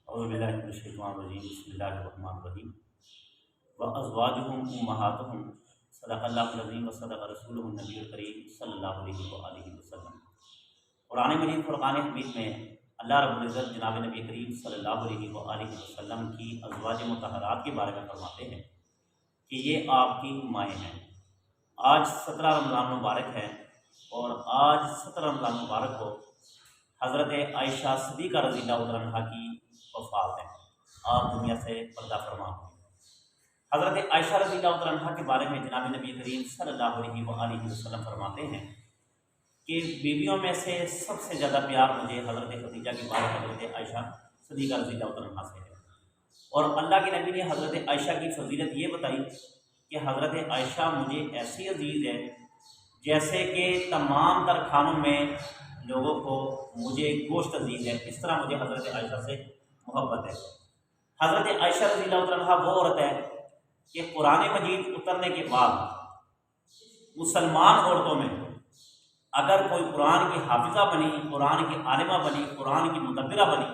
اعوذ باللہ من الشیطان الرجیم بسم اللہ الرحمن الرحیم وازواجہم امہاتہم صدق اللہ العظیم وصدق رسولہ النبی الکریم صلی اللہ علیہ وآلہ وسلم۔ قرآن مجید فرقان حمید میں اللہ رب العزت جناب نبی کریم صلی اللہ علیہ وآلہ وسلم کی ازواج مطہرات کے بارے میں فرماتے ہیں کہ یہ آپ کی مائیں ہیں۔ آج 17 رمضان مبارک ہے اور آج 17 رمضان مبارک کو حضرت عائشہ صدیقہ رضی اللہ عنہا کی وفات ہے، آپ دنیا سے پردہ فرما ہوئے۔ حضرت عائشہ رضی اللہ عنہا کے بارے میں جناب نبی کریم صلی اللہ علیہ وآلہ وسلم فرماتے ہیں کہ بیویوں میں سے سب سے زیادہ پیار مجھے حضرت خدیجہ کے بعد حضرت عائشہ صدیقہ رضی اللہ عنہا سے ہے، اور اللہ کے نبی نے حضرت عائشہ کی فضیلت یہ بتائی کہ حضرت عائشہ مجھے ایسی عزیز ہے جیسے کہ تمام تر کھانوں میں لوگوں کو مجھے گوشت عزیز ہے، اس طرح مجھے حضرت عائشہ سے محبت ہے۔ حضرت عائشہ رضی اللہ عنہا وہ عورت ہے کہ قرآن مجید اترنے کے بعد مسلمان عورتوں میں اگر کوئی قرآن کی حافظہ بنی، قرآن کی عالمہ بنی، قرآن کی مدبرہ بنی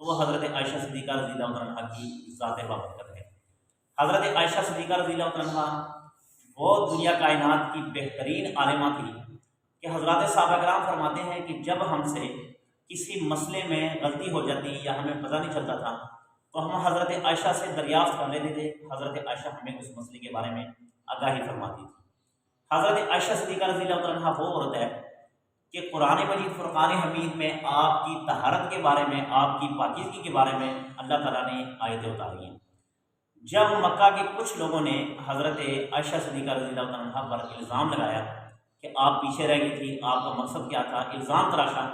تو وہ حضرت عائشہ صدیقہ رضی اللہ عنہا کی ذات بابرکت ہے۔ حضرت عائشہ صدیقہ رضی اللہ عنہا وہ دنیا کائنات کی بہترین عالمہ تھی کہ حضرات صحابہ کرام فرماتے ہیں کہ جب ہم سے کسی مسئلے میں غلطی ہو جاتی یا ہمیں پتہ نہیں چلتا تھا تو ہم حضرت عائشہ سے دریافت کر لیتے تھے، حضرت عائشہ ہمیں اس مسئلے کے بارے میں آگاہی فرماتی تھی۔ حضرت عائشہ صدیقہ رضی اللہ عنہا وہ عورت ہے کہ قرآن مجید فرقان حمید میں آپ کی طہارت کے بارے میں، آپ کی پاکیزگی کے بارے میں اللہ تعالیٰ نے آیتیں اتاری ہیں۔ جب مکہ کے کچھ لوگوں نے حضرت عائشہ صدیقہ رضی اللہ عنہا پر الزام لگایا کہ آپ پیچھے رہ گئی تھی، آپ کا مقصد کیا تھا، الزام تراشا،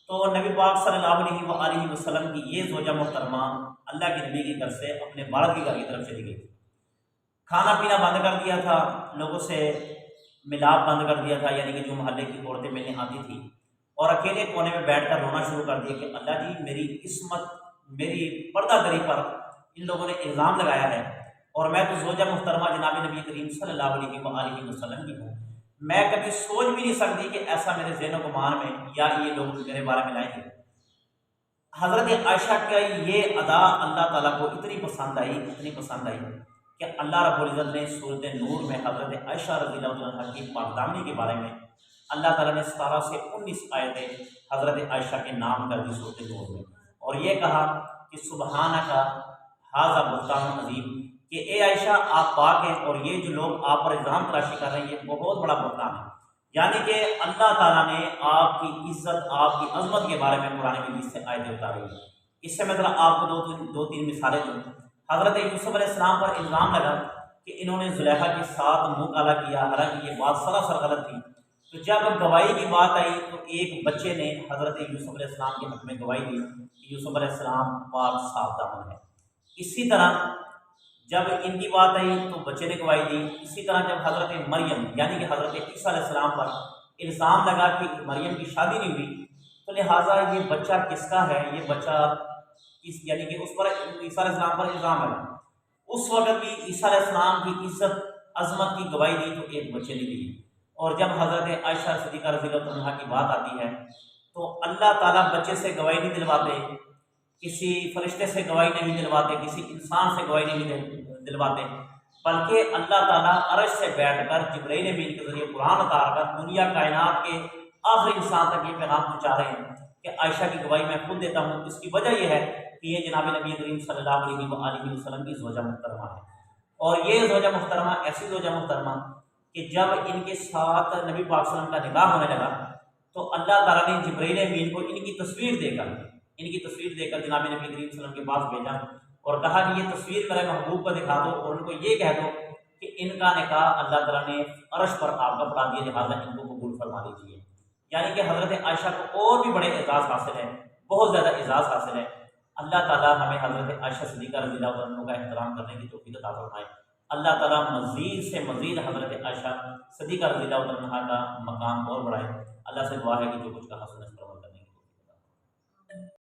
تو نبی پاک صلی اللہ علیہ وآلہ وسلم کی یہ زوجہ محترمہ اللہ کے نبی کی گھر سے اپنے والد کے گھر کی طرف چلی گئی تھی۔ کھانا پینا بند کر دیا تھا، لوگوں سے ملاپ بند کر دیا تھا، یعنی کہ جو محلے کی عورتیں ملنے آتی تھیں، اور اکیلے کونے میں بیٹھ کر رونا شروع کر دیا کہ اللہ جی میری عصمت، میری پردہ دری پر ان لوگوں نے الزام لگایا ہے، اور میں تو زوجہ محترمہ جناب نبی کریم صلی اللہ علیہ وآلہ وسلم کی ہوں، میں کبھی سوچ بھی نہیں سکتی کہ ایسا میرے ذہن و گمان میں یا یہ لوگ میرے بارے میں لائیں گے۔ حضرت عائشہ کا یہ ادا اللہ تعالیٰ کو اتنی پسند آئی کہ اللہ رب العزت نے سورۃ نور میں حضرت عائشہ رضی اللہ عنہا کی پاکدامنی کے بارے میں اللہ تعالیٰ نے 17 سے 19 آیتیں حضرت عائشہ کے نام کر دی سورۃ نور میں، اور یہ کہا کہ سبحانک ھذا بہتان عظیم، کہ اے عائشہ آپ پاک ہیں، اور یہ جو لوگ آپ پر الزام تراشی کر رہے ہیں یہ بہت بڑا بہتان ہے۔ یعنی کہ اللہ تعالیٰ نے آپ کی عزت، آپ کی عظمت کے بارے میں قرآن مجید سے آیتیں اتاری ہیں۔ اس سے میں ذرا آپ کو دو تین مثالیں دوں۔ حضرت یوسف علیہ السلام پر الزام لگا کہ انہوں نے زلیخا کے ساتھ منہ کالا کیا، حالانکہ یہ بات سراسر غلط تھی۔ تو جب گواہی کی بات آئی تو ایک بچے نے حضرت یوسف علیہ السلام کے حق میں گواہی دی کہ یوسف علیہ السلام پاک صاف دامن ہے۔ اسی طرح جب ان کی بات آئی تو بچے نے گواہی دی۔ اسی طرح جب حضرت مریم یعنی کہ حضرت عیسیٰ علیہ السلام پر الزام لگا کہ مریم کی شادی نہیں ہوئی تو لہٰذا یہ بچہ کس کا ہے، یہ بچہ یعنی کہ اس پر عیسیٰ علیہ السلام پر الزام لگا، اس وقت بھی عیسیٰ علیہ السلام کی عزت عظمت کی گواہی دی تو ایک بچے نے دی۔ اور جب حضرت عائشہ صدیقہ رضی اللہ عنہا کی بات آتی ہے تو اللہ تعالیٰ بچے سے گواہی نہیں دلواتے، کسی فرشتے سے گواہی نہیں دلواتے، کسی انسان سے گواہی نہیں دلواتے، بلکہ اللہ تعالیٰ عرش سے بیٹھ کر جبرائیل امین کے ذریعے قرآن اتار کر دنیا کائنات کے آخری انسان تک یہ پیغام پہنچا رہے ہیں کہ عائشہ کی گواہی میں خود دیتا ہوں۔ اس کی وجہ یہ ہے کہ یہ جناب نبی کریم صلی اللہ علیہ وآلہ وسلم کی زوجہ محترمہ ہے، اور یہ زوجہ محترمہ ایسی زوجہ محترمہ کہ جب ان کے ساتھ نبی پاک صلی اللہ علیہ وسلم کا نکاح ہونے لگا تو اللہ تعالیٰ نے جبرائیل امین کو ان کی تصویر دے کر جناب نبی کریم صلی اللہ علیہ وسلم کے پاس بھیجا اور کہا کہ یہ تصویر میرے محبوب کو دکھا دو، اور ان کو یہ کہہ دو کہ ان کا نکاح اللہ تعالیٰ نے عرش پر آپ کا پڑھا دیا، لہٰذا ان کو قبول فرما لیجیے۔ یعنی کہ حضرت عائشہ کو اور بھی بڑے اعزاز حاصل ہے، بہت زیادہ اعزاز حاصل ہے۔ اللہ تعالیٰ ہمیں حضرت عائشہ صدیقہ رضی اللہ عنہ کا احترام کرنے کی توفیق عطا فرمائے۔ اللہ تعالیٰ مزید سے مزید حضرت عائشہ صدیقہ رضی اللہ عنہ کا مقام اور بڑھائے۔ اللہ سے دعا ہے کہ جو کچھ کہا سنے اس پر عمل کرنے کی توفیق عطا فرمائے۔